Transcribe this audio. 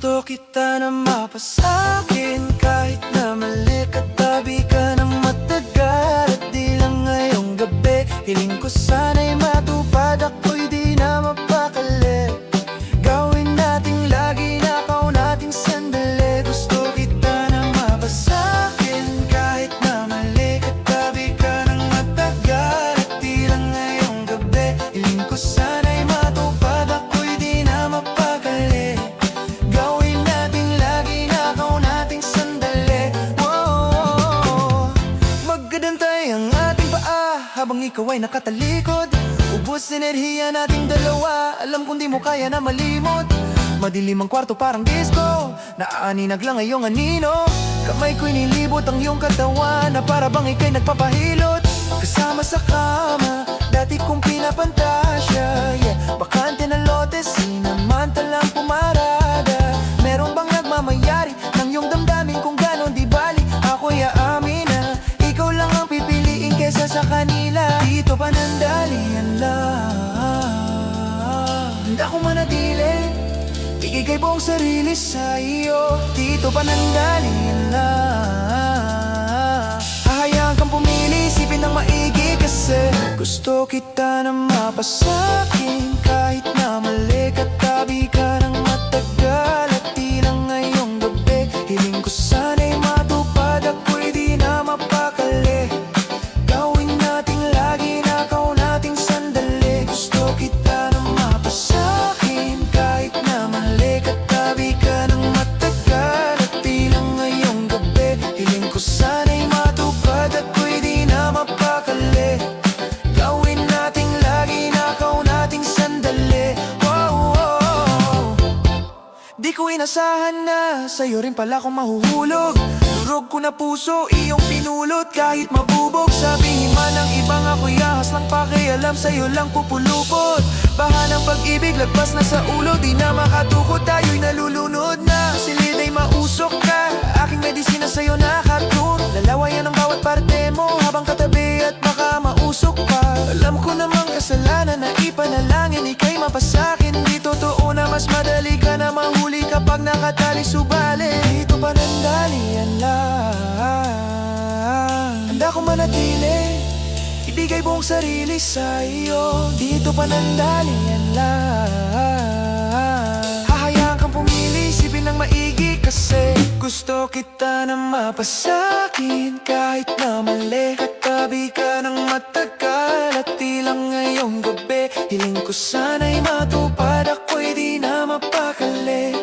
Gusto kita na mapasakin kahit na mali. Katabi ka ng matagal at di lang ngayong gabi. Hiling ko sana'y matupad, ako'y di na mapakali. Gawin nating lagi, nakaw nating sandali. Gusto kita na mapasakin kahit na mali. Katabi ka ng matagal at di lang ngayong gabi. Hiling ko sana'y matupad, ako'y di na mapakali. Gawin nating lagi, nakaw nating sandali. Magkadantay ang ating paa habang ikaw ay nakatalikod. Ubus enerhiya nating dalawa, alam kong di mo kaya na malimot. Madilim ang kwarto parang disco, naaaninag lang ay iyong anino. Kamay ko'y nilibot ang iyong katawan, na para bang ika'y nagpapahilot. Kasama sa kama, dati kong pinapantasya, yeah. Bakante na lote, sinamantalang pumarada. Meron bang nagmamayari ng iyong damdamin kung ganon di bali? Ako'y aamin na ikaw lang ang pipiliin kesa sa kanila. Dito panandalian lang, handa ko manatili, ibigay buong sarili sa iyo. Dito panandalian lang, hahayaan kang pumili, isipin ng maigi. Kasi gusto kita na mapasakin kahit na mali. Katabi ka ng matagal at di lang ngayong gabi. Hiling ko sana'y matupad, ako'y di na mapakali. Gawin nating lagi, nakaw nating sandali. Gusto kita na mapasakin kahit na mali. Katabi ka ng matagal at di lang ngayong gabi. Hiling ko sana'y matupad, ako'y di na mapakali. Gawin nating lagi, nakaw nating sandali. Di ko inasahan na sa'yo rin pala kung mahuhulog. Durog ko na puso, iyong pinulot. Kahit mabubog, sabihin man ng ibang ako'y ahas lang pakialam, sa'yo lang pupulupot. Baha ng pag-ibig, lagpas na sa ulo, di na makatukot, tayo'y nalulunod na. Silid ay mausok ka, aking medisina sa'yo nakaturo. Lalawayan ang bawat parte mo habang katabi at baka mausok pa. Alam ko namang kasalanan na ipanalangin, ika'y mapasakin. Di totoo na mas madali ka na mahuli kapag nakatali, subali. Dito panandalian lang, handa ko manatili, ibigay buong sarili sa iyo. Dito panandalian lang, hahayaan kang pumili, isipin ng maigi. Kasi gusto kita na mapasakin kahit na mali. Katabi ka ng matagal at di lang ngayong gabi. Hiling ko sana'y matupad, ako'y di na mapakali.